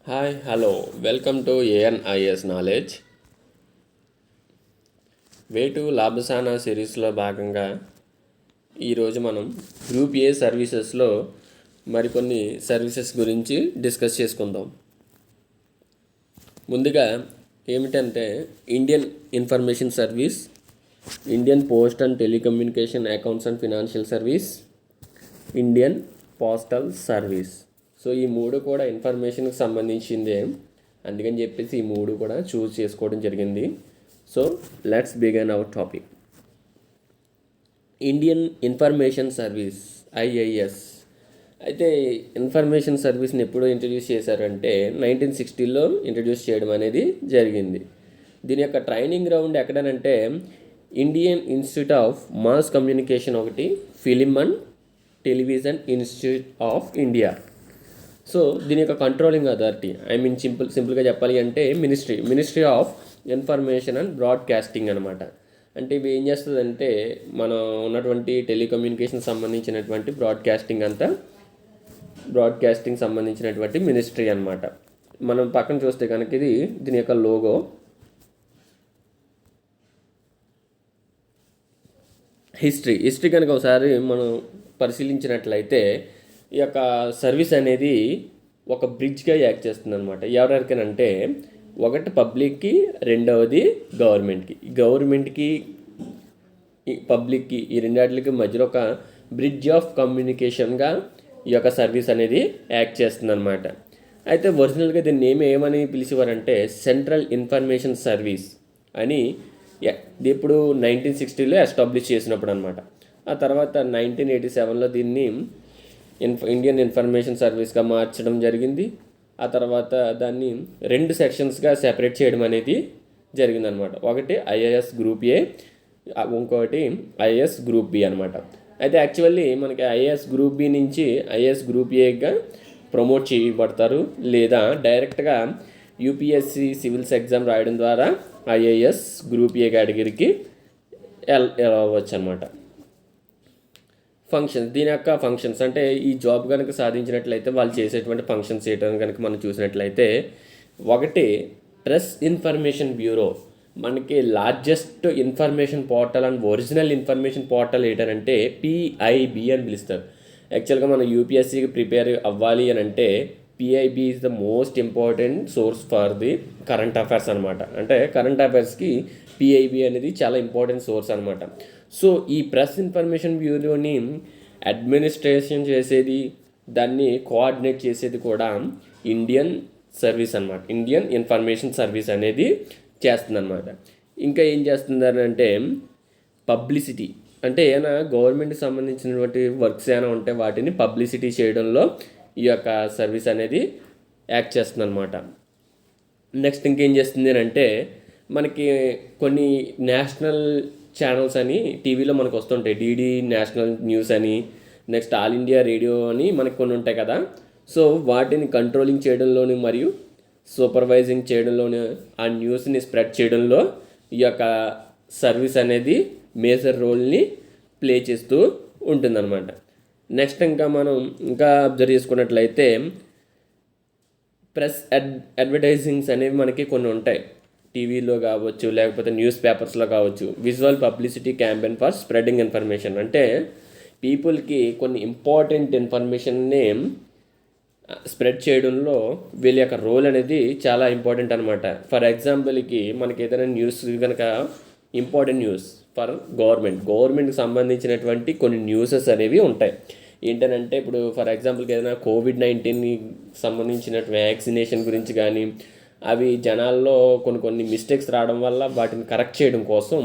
Hi hello welcome to ANIS knowledge. వేటు లాభసాన సిరీస్లో భాగంగా ఈరోజు మనం గ్రూప్ ఏ సర్వీసెస్లో మరికొన్ని సర్వీసెస్ గురించి డిస్కస్ చేసుకుందాం. ముందుగా ఏమిటంటే Indian information service, Indian post and telecommunication accounts and financial service, Indian postal service. So ఈ మూడు కూడా ఇన్ఫర్మేషన్కి సంబంధించిందే, అందుకని చెప్పేసి ఈ మూడు కూడా చూస్ చేసుకోవడం జరిగింది. So let's begin our topic. Indian information service IIS. అయితే ఇన్ఫర్మేషన్ సర్వీస్ని ఎప్పుడు ఇంట్రడ్యూస్ చేశారంటే 1960లో ఇంట్రడ్యూస్ చేయడం అనేది జరిగింది. దీని యొక్క ట్రైనింగ్ గ్రౌండ్ ఎక్కడనంటే Indian institute of mass communication ఒకటి, film and television institute of India. So దీని యొక్క కంట్రోలింగ్ అథారిటీ సింపుల్గా చెప్పాలి అంటే ministry of information and broadcasting అనమాట. అంటే ఇవి ఏం చేస్తుందంటే మనం ఉన్నటువంటి టెలికమ్యూనికేషన్ సంబంధించినటువంటి బ్రాడ్కాస్టింగ్ సంబంధించినటువంటి మినిస్ట్రీ అనమాట. మనం పక్కన చూస్తే కనుక ఇది దీని యొక్క లోగో. హిస్టరీ కనుక ఒకసారి మనం పరిశీలించినట్లయితే ఈ యొక్క సర్వీస్ అనేది ఒక బ్రిడ్జ్గా యాక్ట్ చేస్తుంది అనమాట. ఎవరికైనంటే ఒకటి పబ్లిక్కి, రెండవది గవర్నమెంట్కి పబ్లిక్కి ఈ రెండాటికి మధ్యలో ఒక బ్రిడ్జ్ ఆఫ్ కమ్యూనికేషన్గా ఈ యొక్క సర్వీస్ అనేది యాక్ట్ చేస్తుంది అనమాట. అయితే ఒరిజినల్గా దీన్ని ఏమని పిలిచేవారంటే సెంట్రల్ ఇన్ఫర్మేషన్ సర్వీస్ అని ఇప్పుడు 1960లో ఎస్టాబ్లిష్ చేసినప్పుడు అనమాట. ఆ తర్వాత 1987లో దీన్ని ఇండియన్ ఇన్ఫర్మేషన్ సర్వీస్గా మార్చడం జరిగింది. ఆ తర్వాత దాన్ని 2 సెక్షన్స్గా సెపరేట్ చేయడం అనేది జరిగిందనమాట. ఒకటి ఐఏఎస్ గ్రూప్ ఏ, ఇంకొకటి ఐఏఎస్ గ్రూప్ బి అనమాట. అయితే యాక్చువల్లీ మనకి ఐఏఎస్ గ్రూప్ బి నుంచి ఐఏఎస్ గ్రూప్ ఏగా ప్రమోట్ చేయబడతారు, లేదా డైరెక్ట్గా యూపీఎస్సి సివిల్స్ ఎగ్జామ్ రాయడం ద్వారా ఐఏఎస్ గ్రూప్ ఏ కేటగిరీకి వెళ్ళవచ్చు అనమాట. దీని యొక్క ఫంక్షన్స్ అంటే ఈ జాబ్ కనుక సాధించినట్లయితే వాళ్ళు చేసేటువంటి ఫంక్షన్స్ ఏంటని కనుక మనం చూసినట్లయితే, ఒకటి ప్రెస్ ఇన్ఫర్మేషన్ బ్యూరో. మనకి largest information portal and original information portal ఏంటంటే పిఐబి అని పిలుస్తారు. యాక్చువల్గా మనం యూపీఎస్సీకి ప్రిపేర్ అవ్వాలి అని అంటే PIB is the most important source for the current affairs అనమాట. అంటే కరెంట్ అఫైర్స్కి పిఐబి అనేది చాలా ఇంపార్టెంట్ సోర్స్ అనమాట. సో ఈ ప్రెస్ ఇన్ఫర్మేషన్ బ్యూరోని అడ్మినిస్ట్రేషన్ చేసేది, దాన్ని కోఆర్డినేట్ చేసేది కూడా ఇండియన్ సర్వీస్ అనమాట. ఇండియన్ ఇన్ఫర్మేషన్ సర్వీస్ అనేది చేస్తుంది అనమాట. ఇంకా ఏం చేస్తుందని అంటే పబ్లిసిటీ, అంటే ఏమైనా గవర్నమెంట్కి సంబంధించినటువంటి వర్క్స్ ఏమైనా ఉంటే వాటిని పబ్లిసిటీ చేయడంలో ఈ యొక్క సర్వీస్ అనేది యాక్ట్ చేస్తుంది అనమాట. నెక్స్ట్ ఇంకేం చేస్తుంది అంటే మనకి కొన్ని నేషనల్ ఛానల్స్ అని టీవీలో మనకు వస్తుంటాయి. డిడి నేషనల్ న్యూస్ అని, నెక్స్ట్ ఆల్ ఇండియా రేడియో అని మనకు కొన్ని ఉంటాయి కదా. సో వాటిని కంట్రోలింగ్ చేయడంలోని మరియు సూపర్వైజింగ్ చేయడంలోని ఆ న్యూస్ని స్ప్రెడ్ చేయడంలో ఈ యొక్క సర్వీస్ అనేది మేజర్ రోల్ని ప్లే చేస్తూ ఉంటుందన్నమాట. నెక్స్ట్ మనం అబ్జర్వ్ చేసుకున్నట్లయితే ప్రెస్ అడ్వర్టైజింగ్స్ అనేవి మనకి కొన్ని ఉంటాయి. టీవీలో కావచ్చు, లేకపోతే న్యూస్ పేపర్స్లో కావచ్చు. Visual publicity campaign for spreading information, అంటే పీపుల్కి కొన్ని ఇంపార్టెంట్ ఇన్ఫర్మేషన్ని స్ప్రెడ్ చేయడంలో వీళ్ళ యొక్క రోల్ అనేది చాలా ఇంపార్టెంట్ అనమాట. ఫర్ ఎగ్జాంపుల్కి మనకి ఏదైనా న్యూస్ కనుక ఇంపార్టెంట్ న్యూస్ ఫర్ గవర్నమెంట్కి సంబంధించినటువంటి కొన్ని న్యూసెస్ అనేవి ఉంటాయి. ఏంటంటే ఇప్పుడు ఫర్ ఎగ్జాంపుల్కి ఏదైనా కోవిడ్-19కి సంబంధించిన వ్యాక్సినేషన్ గురించి కానీ, అవి జనాల్లో కొన్ని మిస్టేక్స్ రావడం వల్ల వాటిని కరెక్ట్ చేయడం కోసం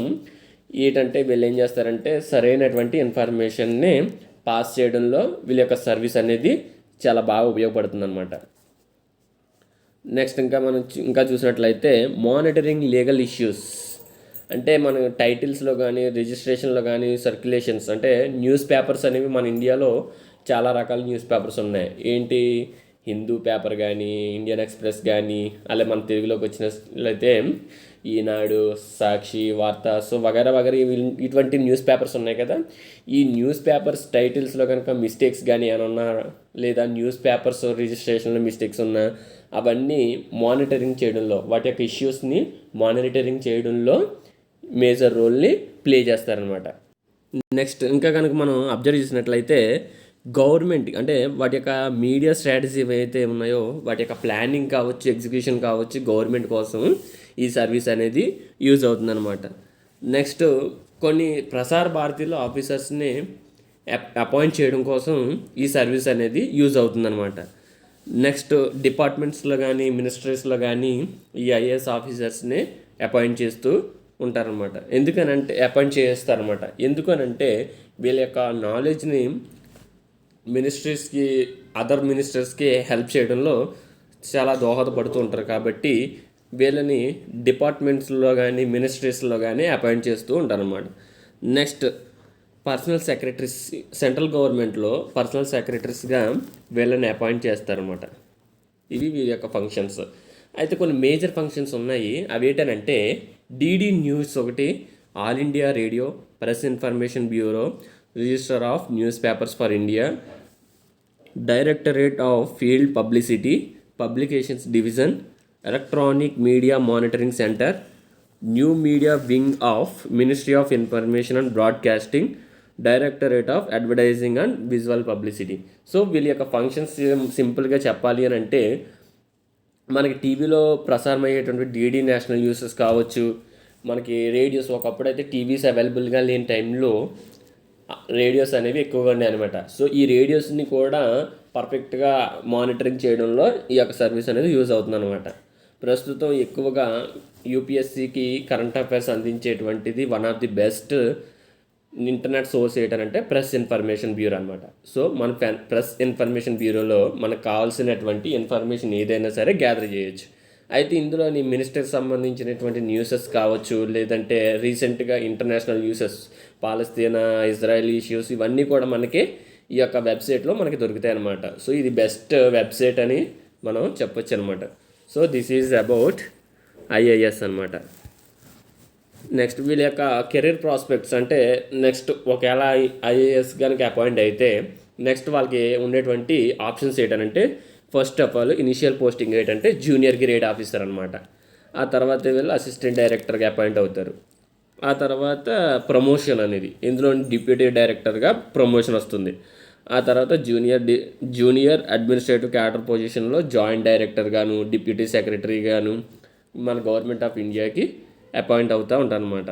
ఏంటంటే వీళ్ళు ఏం చేస్తారంటే సరైనటువంటి ఇన్ఫర్మేషన్ని పాస్ చేయడంలో వీళ్ళ యొక్క సర్వీస్ అనేది చాలా బాగా ఉపయోగపడుతుంది అనమాట. నెక్స్ట్ మనం చూసినట్లయితే మానిటరింగ్ లీగల్ ఇష్యూస్, అంటే మన టైటిల్స్లో కానీ, రిజిస్ట్రేషన్లో కానీ, సర్క్యులేషన్స్, అంటే న్యూస్ పేపర్స్ అనేవి మన ఇండియాలో చాలా రకాల న్యూస్ పేపర్స్ ఉన్నాయి. ఏంటి హిందూ పేపర్ కానీ, ఇండియన్ ఎక్స్‌ప్రెస్ కానీ, అలా మన తెలుగులోకి వచ్చినట్లయితే ఈనాడు, సాక్షి, వార్త, సో వగైరా వగైరా ఇటువంటి న్యూస్ పేపర్స్ ఉన్నాయి కదా. ఈ న్యూస్ పేపర్స్ టైటిల్స్లో కనుక మిస్టేక్స్ కానీ ఏమైనా ఉన్నా, లేదా న్యూస్ పేపర్స్ రిజిస్ట్రేషన్లో మిస్టేక్స్ ఉన్నా, అవన్నీ మానిటరింగ్ చేయడంలో, వాటి యొక్క ఇష్యూస్ని మానిటరింగ్ చేయడంలో మేజర్ రోల్ని ప్లే చేస్తారనమాట. నెక్స్ట్ ఇంకా కనుక మనం అబ్జర్వ్ చేసినట్లయితే గవర్నమెంట్ అంటే వాటి యొక్క మీడియా స్ట్రాటజీ ఏవైతే ఉన్నాయో వాటి యొక్క ప్లానింగ్ కావచ్చు, ఎగ్జిక్యూషన్ కావచ్చు, గవర్నమెంట్ కోసం ఈ సర్వీస్ అనేది యూజ్ అవుతుందన్నమాట. నెక్స్ట్ కొన్ని ప్రసార భారతీలో ఆఫీసర్స్ని అపాయింట్ చేయడం కోసం ఈ సర్వీస్ అనేది యూజ్ అవుతుందన్నమాట. నెక్స్ట్ డిపార్ట్మెంట్స్లో కానీ, మినిస్ట్రీస్లో కానీ ఈ ఐఏఎస్ ఆఫీసర్స్ని అపాయింట్ చేస్తూ ఉంటారనమాట. అపాయింట్ చేస్తారనమాట. ఎందుకనంటే వీళ్ళ యొక్క నాలెడ్జ్ని మినిస్ట్రీస్కి, అదర్ మినిస్టర్స్కి హెల్ప్ చేయడంలో చాలా దోహదపడుతూ ఉంటారు. కాబట్టి వీళ్ళని డిపార్ట్మెంట్స్లో కానీ, మినిస్ట్రీస్లో కానీ అపాయింట్ చేస్తూ ఉంటారనమాట. నెక్స్ట్ పర్సనల్ సెక్రటరీస్, సెంట్రల్ గవర్నమెంట్లో పర్సనల్ సెక్రటరీస్గా వీళ్ళని అపాయింట్ చేస్తారనమాట. ఇవి వీరి యొక్క ఫంక్షన్స్. అయితే కొన్ని మేజర్ ఫంక్షన్స్ ఉన్నాయి. అవి ఏంటంటే డీడీ న్యూస్ ఒకటి, all India radio, press information bureau, register of news papers for India, directorate of field publicity, publications division, electronic media monitoring centre, new media wing of ministry of information and broadcasting, directorate of advertising and visual publicity. So వీళ్ళ యొక్క functions సింపుల్గా చెప్పాలి అని అంటే మనకి టీవీలో ప్రసారం అయ్యేటువంటి డీడీ నేషనల్ న్యూసెస్ కావచ్చు, మనకి రేడియోస్, ఒకప్పుడైతే టీవీస్ అవైలబుల్గా లేని టైంలో రేడియోస్ అనేవి ఎక్కువగా ఉన్నాయి అనమాట. సో ఈ రేడియోస్ని కూడా పర్ఫెక్ట్గా మానిటరింగ్ చేయడంలో ఈ యొక్క సర్వీస్ అనేది యూజ్ అవుతుంది అనమాట. ప్రస్తుతం ఎక్కువగా యూపీఎస్సికి కరెంట్ అఫైర్స్ అందించేటువంటిది one of the best internet source ఏంటంటే ప్రెస్ ఇన్ఫర్మేషన్ బ్యూరో అనమాట. సో మన ప్రెస్ ఇన్ఫర్మేషన్ బ్యూరోలో మనకు కావాల్సినటువంటి ఇన్ఫర్మేషన్ ఏదైనా సరే గ్యాదర్ చేయొచ్చు. అయితే ఇందులోని మినిస్టర్కి సంబంధించినటువంటి న్యూసెస్ కావచ్చు, లేదంటే రీసెంట్గా ఇంటర్నేషనల్ న్యూసెస్, పాలస్తీనా, ఇజ్రాయెల్ ఇష్యూస్, ఇవన్నీ కూడా మనకి ఈ యొక్క వెబ్సైట్లో మనకి దొరుకుతాయి అన్నమాట. సో ఇది బెస్ట్ వెబ్సైట్ అని మనం చెప్పొచ్చు అనమాట. So this is about IAS అనమాట. నెక్స్ట్ వీళ్ళ యొక్క కెరీర్ ప్రాస్పెక్ట్స్ అంటే నెక్స్ట్ ఒకవేళ ఐఏఎస్ కనుక అపాయింట్ అయితే నెక్స్ట్ వాళ్ళకి ఉండేటువంటి ఆప్షన్స్ ఏంటంటే first of all initial posting ఏంటంటే జూనియర్ గ్రేడ్ ఆఫీసర్ అనమాట. ఆ తర్వాత వీళ్ళు అసిస్టెంట్ డైరెక్టర్గా అపాయింట్ అవుతారు. ఆ తర్వాత ప్రమోషన్ అనేది ఇందులో డిప్యూటీ డైరెక్టర్గా ప్రమోషన్ వస్తుంది. ఆ తర్వాత జూనియర్ అడ్మినిస్ట్రేటివ్ క్యాడర్ పొజిషన్లో జాయింట్ డైరెక్టర్ గాను, డిప్యూటీ సెక్రటరీ గాను మన గవర్నమెంట్ ఆఫ్ ఇండియాకి అపాయింట్ అవుతూ ఉంటారు అనమాట.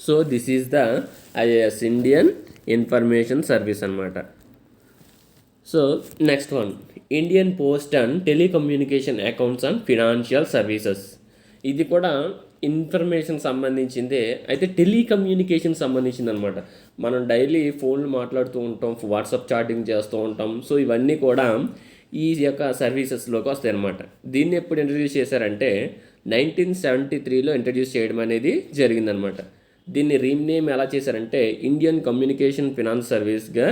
So this is the IAS, Indian information service అనమాట. So next one, Indian post and telecommunication accounts and financial services. ఇది కూడా ఇన్ఫర్మేషన్ సంబంధించిందే, అయితే టెలికమ్యూనికేషన్ సంబంధించింది అనమాట. మనం డైలీ ఫోన్లు మాట్లాడుతూ ఉంటాం, వాట్సాప్ చాటింగ్ చేస్తూ ఉంటాం. సో ఇవన్నీ కూడా ఈ యొక్క సర్వీసెస్లోకి వస్తాయి అన్నమాట. దీన్ని ఎప్పుడు ఇంట్రడ్యూస్ చేశారంటే 1973లో ఇంట్రడ్యూస్ చేయడం అనేది జరిగిందనమాట. దీన్ని రీనేమ్ ఎలా చేశారంటే ఇండియన్ కమ్యూనికేషన్ ఫినాన్స్ సర్వీస్గా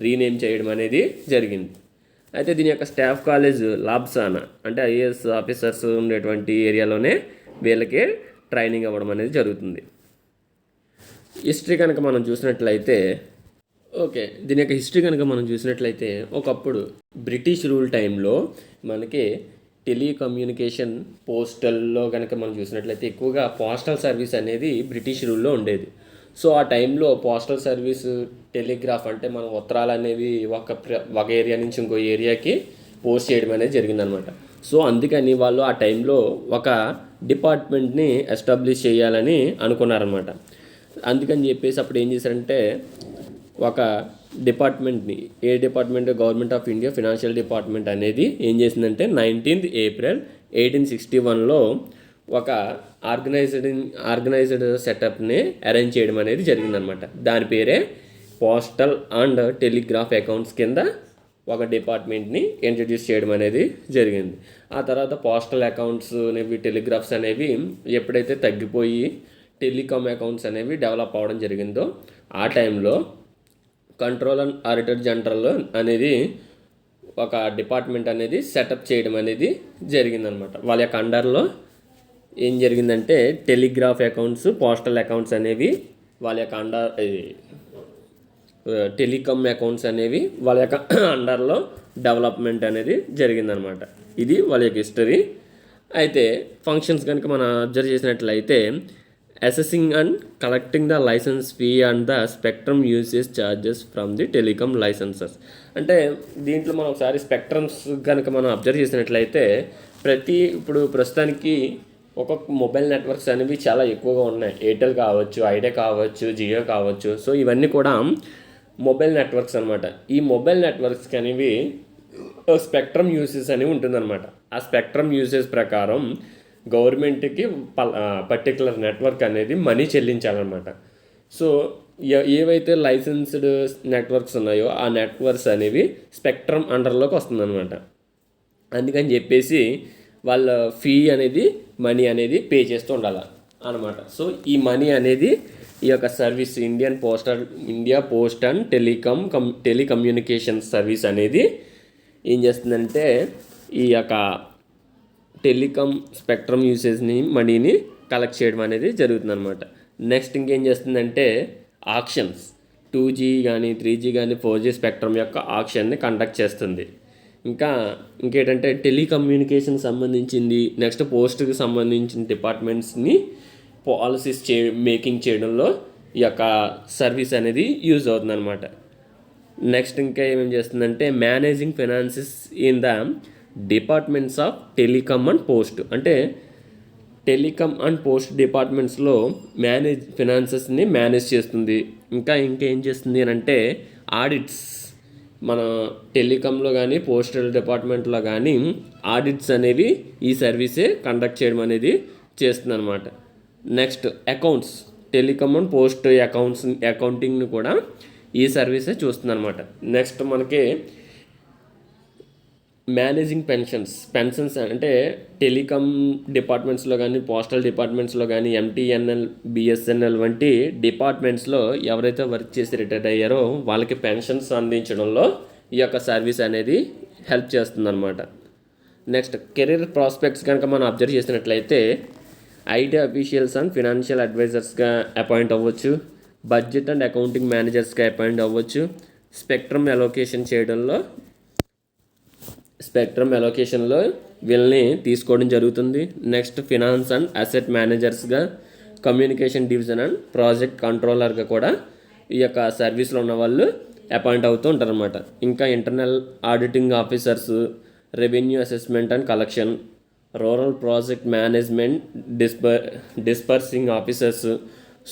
రీనేమ్ చేయడం అనేది జరిగింది. అయితే దీని యొక్క స్టాఫ్ కాలేజ్ లాబ్సానా, అంటే ఐఏఎస్ ఆఫీసర్స్ ఉండేటువంటి ఏరియాలోనే వీళ్ళకి ట్రైనింగ్ అవ్వడం అనేది జరుగుతుంది. హిస్టరీ కనుక మనం చూసినట్లయితే దీని యొక్క హిస్టరీ కనుక మనం చూసినట్లయితే ఒకప్పుడు బ్రిటిష్ రూల్ టైంలో మనకి టెలికమ్యూనికేషన్ పోస్టల్లో కనుక మనం చూసినట్లయితే ఎక్కువగా పోస్టల్ సర్వీస్ అనేది బ్రిటిష్ రూల్లో ఉండేది. సో ఆ టైంలో పోస్టల్ సర్వీస్, టెలిగ్రాఫ్ అంటే మన ఉత్తరాలు అనేవి ఒక ఏరియా నుంచి ఇంకో ఏరియాకి పోస్ట్ చేయడం అనేది జరిగిందనమాట. సో అందుకని వాళ్ళు ఆ టైంలో ఒక డిపార్ట్మెంట్ని ఎస్టాబ్లిష్ చేయాలని అనుకున్నారనమాట. అందుకని చెప్పేసి అప్పుడు ఏం చేశారంటే ఒక డిపార్ట్మెంట్ని, ఏ department, government of India financial department అనేది ఏం చేసిందంటే 19th April 1861లో ఒక ఆర్గనైజ్డ్ సెటప్ని అరేంజ్ చేయడం అనేది జరిగిందనమాట. దాని పేరే పోస్టల్ అండ్ టెలిగ్రాఫ్ అకౌంట్స్ కింద ఒక డిపార్ట్మెంట్ని ఇంట్రడ్యూస్ చేయడం అనేది జరిగింది. ఆ తర్వాత పోస్టల్ అకౌంట్స్ అనేవి, టెలిగ్రాఫ్స్ అనేవి ఎప్పుడైతే తగ్గిపోయి టెలికామ్ అకౌంట్స్ అనేవి డెవలప్ అవ్వడం జరిగిందో ఆ టైంలో కంట్రోలర్ అండ్ ఆడిటర్ జనరల్ అనేది ఒక డిపార్ట్మెంట్ అనేది సెటప్ చేయడం అనేది జరిగిందనమాట. వాళ్ళ యొక్క అండర్లో ఏం జరిగిందంటే టెలిగ్రాఫ్ అకౌంట్స్, పోస్టల్ అకౌంట్స్ అనేవి వాళ్ళ యొక్క టెలికామ్ అకౌంట్స్ అనేవి వాళ్ళ యొక్క అండర్లో డెవలప్మెంట్ అనేది జరిగిందనమాట. ఇది వాళ్ళ యొక్క హిస్టరీ. అయితే ఫంక్షన్స్ కనుక మనం అబ్జర్వ్ చేసినట్లయితే assessing and collecting the license fee and the spectrum usage charges from the telecom licensees. అంటే దీంట్లో మనం ఒకసారి స్పెక్ట్రమ్స్ కనుక మనం అబ్జర్వ్ చేసినట్లయితే ఇప్పుడు ప్రస్తుతానికి ఒక్కొక్క మొబైల్ నెట్వర్క్స్ అనేవి చాలా ఎక్కువగా ఉన్నాయి. ఎయిర్టెల్ కావచ్చు, ఐడియా కావచ్చు, జియో కావచ్చు. సో ఇవన్నీ కూడా మొబైల్ నెట్వర్క్స్ అనమాట. ఈ మొబైల్ నెట్వర్క్స్కి అనేవి స్పెక్ట్రమ్ యూసేజ్ అనేవి ఉంటుందన్నమాట. ఆ స్పెక్ట్రమ్ యూసేజ్ ప్రకారం గవర్నమెంట్కి పర్టికులర్ నెట్వర్క్ అనేది మనీ చెల్లించాలన్నమాట. సో ఏవైతే లైసెన్స్డ్ నెట్వర్క్స్ ఉన్నాయో ఆ నెట్వర్క్స్ అనేవి స్పెక్ట్రమ్ అండర్లోకి వస్తుందన్నమాట. అందుకని చెప్పేసి వాళ్ళ ఫీ అనేది మనీ అనేది పే చేస్తూ ఉండాలి అనమాట. సో ఈ మనీ అనేది ఈ యొక్క service India post and telecommunication service అనేది ఏం చేస్తుందంటే ఈ యొక్క టెలికామ్ స్పెక్ట్రమ్ యూసేజ్ని మనీని కలెక్ట్ చేయడం అనేది జరుగుతుందన్నమాట. నెక్స్ట్ ఇంకేం చేస్తుందంటే ఆక్షన్స్ 2G కానీ 3G కానీ 4G స్పెక్ట్రమ్ యొక్క ఆక్షన్ని కండక్ట్ చేస్తుంది. ఇంకేంటంటే టెలికమ్యూనికేషన్ సంబంధించింది, నెక్స్ట్ పోస్ట్కి సంబంధించిన డిపార్ట్మెంట్స్ని పాలసీస్ మేకింగ్ చేయడంలో ఈ యొక్క సర్వీస్ అనేది యూజ్ అవుతుందన్నమాట. నెక్స్ట్ ఇంకా ఏమేమి చేస్తుందంటే managing finances in the departments of telecom and post. అంటే టెలికామ్ అండ్ పోస్ట్ డిపార్ట్మెంట్స్లో ఫైనాన్సెస్ని మేనేజ్ చేస్తుంది. ఇంకేం చేస్తుంది అని అంటే ఆడిట్స్, మన టెలికామ్లో కానీ పోస్టల్ డిపార్ట్మెంట్లో కానీ ఆడిట్స్ అనేవి ఈ సర్వీసే కండక్ట్ చేయడం అనేది చేస్తుంది అనమాట. Next accounts, telecom and post అకౌంటింగ్ని కూడా ఈ సర్వీసే చూస్తుంది అనమాట. నెక్స్ట్ మనకి మేనేజింగ్ పెన్షన్స్ అంటే టెలికామ్ డిపార్ట్మెంట్స్లో కానీ పోస్టల్ డిపార్ట్మెంట్స్లో కానీ MTNL, BSNL వంటి డిపార్ట్మెంట్స్లో ఎవరైతే వర్క్ చేసి రిటైర్ అయ్యారో వాళ్ళకి పెన్షన్స్ అందించడంలో ఈ యొక్క సర్వీస్ అనేది హెల్ప్ చేస్తుందన్నమాట. నెక్స్ట్ కెరీర్ ప్రాస్పెక్ట్స్ కనుక మనం అబ్జర్వ్ చేసినట్లయితే IT అఫీషియల్స్ అండ్ ఫినాన్షియల్ అడ్వైజర్స్గా అపాయింట్ అవ్వచ్చు, బడ్జెట్ అండ్ అకౌంటింగ్ మేనేజర్స్గా అపాయింట్ అవ్వచ్చు, స్పెక్ట్రమ్ అలోకేషన్లో వీళ్ళని తీసుకోవడం జరుగుతుంది. నెక్స్ట్ ఫినాన్స్ అండ్ అసెట్ మేనేజర్స్గా, కమ్యూనికేషన్ డివిజన్ అండ్ ప్రాజెక్ట్ కంట్రోలర్గా కూడా ఈ యొక్క సర్వీస్లో ఉన్న వాళ్ళు అపాయింట్ అవుతూ ఉంటారు అన్నమాట. ఇంకా internal auditing officers, revenue assessment and collection, rural project management, dispersing officers.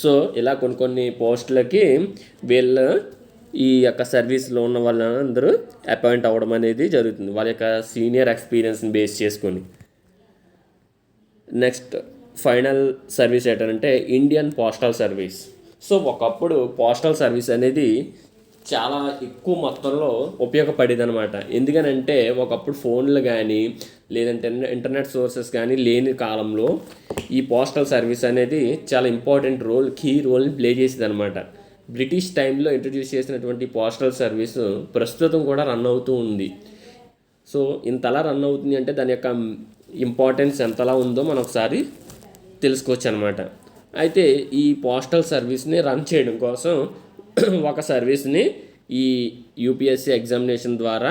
So ఇలా కొన్ని పోస్టులకి వీళ్ళు ఈ యొక్క సర్వీస్లో ఉన్న వాళ్ళందరూ అపాయింట్ అవ్వడం అనేది జరుగుతుంది వాళ్ళ యొక్క సీనియర్ ఎక్స్పీరియన్స్ని బేస్ చేసుకొని. నెక్స్ట్ ఫైనల్ సర్వీస్ ఏంటంటే ఇండియన్ పోస్టల్ సర్వీస్. సో ఒకప్పుడు పోస్టల్ సర్వీస్ అనేది చాలా ఎక్కువ మొత్తంలో ఉపయోగపడేది అనమాట. ఎందుకనంటే ఒకప్పుడు ఫోన్లు కానీ లేదంటే ఇంటర్నెట్ సోర్సెస్ కానీ లేని కాలంలో ఈ పోస్టల్ సర్వీస్ అనేది చాలా ఇంపార్టెంట్ కీ రోల్ని ప్లే చేసేది అనమాట. బ్రిటిష్ టైంలో ఇంట్రడ్యూస్ చేసినటువంటి పోస్టల్ సర్వీసు ప్రస్తుతం కూడా రన్ అవుతూ ఉంది. సో ఇంతలా రన్ అవుతుంది అంటే దాని యొక్క ఇంపార్టెన్స్ ఎంతలా ఉందో మనం ఒకసారి తెలుసుకోవచ్చు అనమాట. అయితే ఈ పోస్టల్ సర్వీస్ని రన్ చేయడం కోసం ఒక సర్వీస్ని ఈ UPSC ఎగ్జామినేషన్ ద్వారా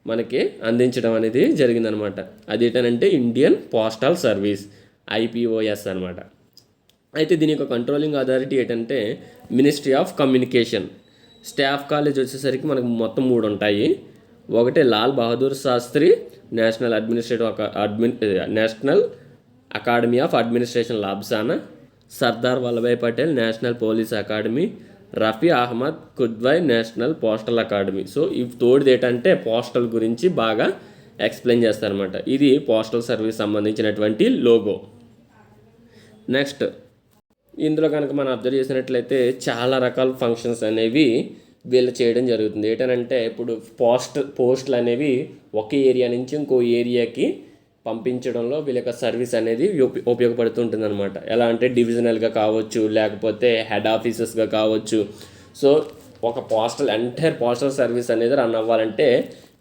మనకి అందించడం అనేది జరిగిందనమాట. అదేంటంటే ఇండియన్ పోస్టల్ సర్వీస్, IPOS అనమాట. అయితే దీని యొక్క కంట్రోలింగ్ అథారిటీ ఏంటంటే ministry of communication. Staff college వచ్చేసరికి మనకు మొత్తం 3 ఉంటాయి. ఒకటి Lal Bahadur Shastri national academy of administration LBSNAA, Sardar Vallabhbhai Patel national police academy, Rafi Ahmed Kidwai national postal academy. So ఇవి తోడుది ఏంటంటే పోస్టల్ గురించి బాగా ఎక్స్ప్లెయిన్ చేస్తారనమాట. ఇది పోస్టల్ సర్వీస్ సంబంధించినటువంటి లోగో. నెక్స్ట్ ఇందులో కనుక మనం అబ్జర్వ్ చేసినట్లయితే చాలా రకాల ఫంక్షన్స్ అనేవి వీళ్ళు చేయడం జరుగుతుంది. ఏంటంటే ఇప్పుడు పోస్టులు అనేవి ఒక ఏరియా నుంచి ఇంకో ఏరియాకి పంపించడంలో వీళ్ళ యొక్క సర్వీస్ అనేది ఉపయోగపడుతుంటుంది అనమాట. ఎలా అంటే డివిజనల్గా కావచ్చు, లేకపోతే హెడ్ ఆఫీసెస్గా కావచ్చు. సో ఒక ఎంటైర్ పోస్టల్ సర్వీస్ అనేది రన్ అవ్వాలంటే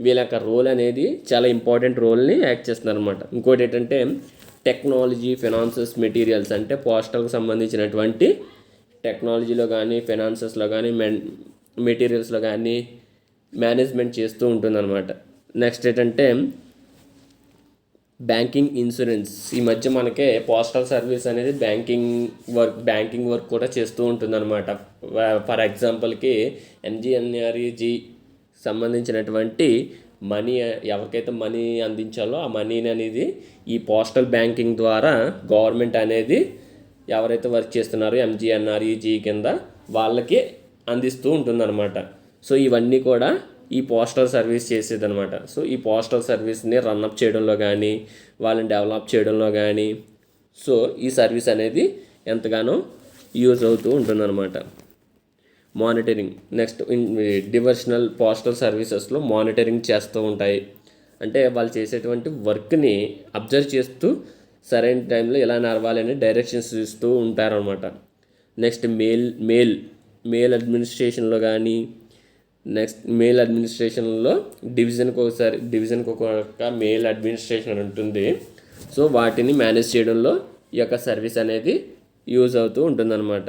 వీళ్ళ యొక్క రోల్ అనేది చాలా ఇంపార్టెంట్ రోల్ని యాక్ట్ చేస్తున్నారు అనమాట. ఇంకోటి ఏంటంటే టెక్నాలజీ, ఫైనాన్సెస్, మెటీరియల్స్ అంటే పోస్టల్కి సంబంధించినటువంటి టెక్నాలజీలో కానీ, ఫైనాన్సెస్లో కానీ, మెటీరియల్స్లో కానీ మేనేజ్మెంట్ చేస్తూ ఉంటుందన్నమాట. నెక్స్ట్ ఏంటంటే బ్యాంకింగ్, ఇన్సూరెన్స్. ఈ మధ్య మనకే పోస్టల్ సర్వీస్ అనేది బ్యాంకింగ్ వర్క్ కూడా చేస్తూ ఉంటుందన్నమాట. ఫర్ ఎగ్జాంపుల్కి ఎంజీఎన్ఆర్ఈజీ సంబంధించినటువంటి మనీ, ఎవరికైతే మనీ అందించాలో ఆ మనీని అనేది ఈ పోస్టల్ బ్యాంకింగ్ ద్వారా గవర్నమెంట్ అనేది ఎవరైతే వర్క్ చేస్తున్నారో ఎంజీఎన్ఆర్ఈజీ కింద వాళ్ళకి అందిస్తూ ఉంటుందన్నమాట. సో ఇవన్నీ కూడా ఈ పోస్టల్ సర్వీస్ చేసేదన్నమాట. సో ఈ పోస్టల్ సర్వీస్ని రన్అప్ చేయడంలో కానీ, వాళ్ళని డెవలప్ చేయడంలో కానీ, సో ఈ సర్వీస్ అనేది ఎంతగానో యూజ్ అవుతూ ఉంటుందన్నమాట. మానిటరింగ్. నెక్స్ట్ డివర్షనల్ పోస్టల్ సర్వీసెస్లో మానిటరింగ్ చేస్తూ ఉంటాయి. అంటే వాళ్ళు చేసేటువంటి వర్క్ని అబ్జర్వ్ చేస్తూ సరైన టైంలో ఎలా నడవాలని డైరెక్షన్స్ ఇస్తూ ఉంటారనమాట. నెక్స్ట్ మెయిల్ అడ్మినిస్ట్రేషన్లో కానీ, నెక్స్ట్ మెయిల్ అడ్మినిస్ట్రేషన్లో డివిజన్కి ఒక మెయిల్ అడ్మినిస్ట్రేషన్ ఉంటుంది. సో వాటిని మేనేజ్ చేయడంలో ఈ యొక్క సర్వీస్ అనేది యూజ్ అవుతూ ఉంటుందన్నమాట.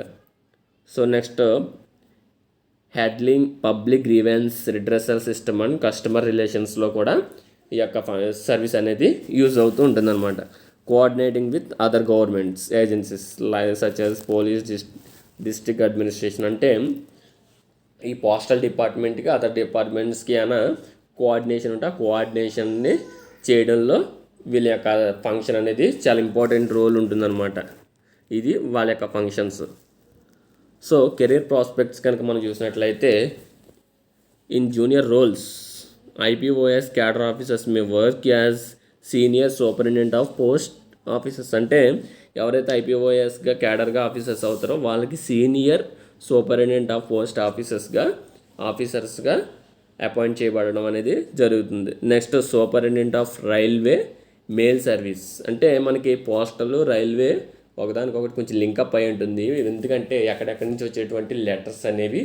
So next handling public grievance redressal system and customer రిలేషన్స్లో కూడా ఈ యొక్క సర్వీస్ అనేది యూజ్ అవుతూ ఉంటుందన్నమాట. Coordinating with other governments agencies such as police, district administration. అంటే ఈ పోస్టల్ డిపార్ట్మెంట్కి అదర్ డిపార్ట్మెంట్స్కి అయినా కోఆర్డినేషన్ ఉంటే ఆ కోఆర్డినేషన్ని చేయడంలో వీళ్ళ యొక్క ఫంక్షన్ అనేది చాలా ఇంపార్టెంట్ రోల్ ఉంటుందన్నమాట. ఇది వాళ్ళ యొక్క ఫంక్షన్స్. సో కెరీర్ ప్రాస్పెక్ట్స్ కనుక మనం చూసినట్లయితే in junior roles IPoS cadre officers may work as senior superintendent of post officers. అంటే ఎవరైతే ఐపీఓఎస్గా క్యాడర్గా ఆఫీసర్స్ అవుతారో వాళ్ళకి సీనియర్ సూపరింటెండెంట్ ఆఫ్ పోస్ట్ ఆఫీసర్స్గా అపాయింట్ చేయబడడం అనేది జరుగుతుంది. Next superintendent of railway mail service. అంటే మనకి పోస్టల్, రైల్వే ఒకదానికొకటి కొంచెం లింకప్ అయి ఉంటుంది. ఎందుకంటే ఎక్కడెక్కడి నుంచి వచ్చేటువంటి లెటర్స్ అనేవి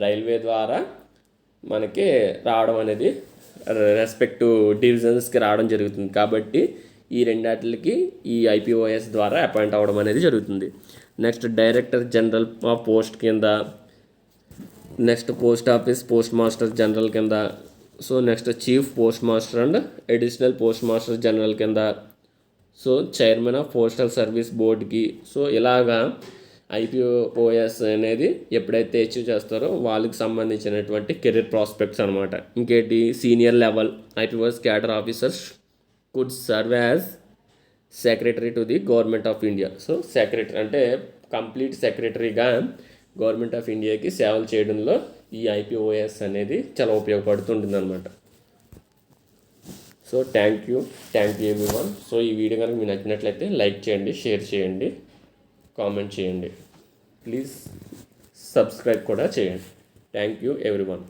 రైల్వే ద్వారా మనకి రావడం అనేది రెస్పెక్టివ్ డివిజన్స్కి రావడం జరుగుతుంది. కాబట్టి ఈ రెండాటికి ఈ ఐపీఓఎస్ ద్వారా అపాయింట్ అవ్వడం అనేది జరుగుతుంది. Next director general of post కింద, next post office post master general కింద, so next chief post master and additional post master general కింద, so chairman of postal service బోర్డుకి. సో ఇలాగా ఐపీఓఎస్ అనేది ఎప్పుడైతే అచీవ్ చేస్తారో వాళ్ళకి సంబంధించినటువంటి కెరీర్ ప్రాస్పెక్ట్స్ అనమాట. ఇంకేంటి senior level IPOS cadre officers could serve as secretary to the government of India. So secretary అంటే కంప్లీట్ సెక్రటరీగా గవర్నమెంట్ ఆఫ్ ఇండియాకి సేవలు చేయడంలో ఈ ఐపీఓఎస్ అనేది చాలా ఉపయోగపడుతుంటుంది అనమాట. So thank you everyone. So ఈ వీడియో కనుక మీకు నచ్చినట్లయితే లైక్ చేయండి, షేర్ చేయండి, కామెంట్ చేయండి, ప్లీజ్ సబ్స్క్రైబ్ కూడా చేయండి. Thank you everyone.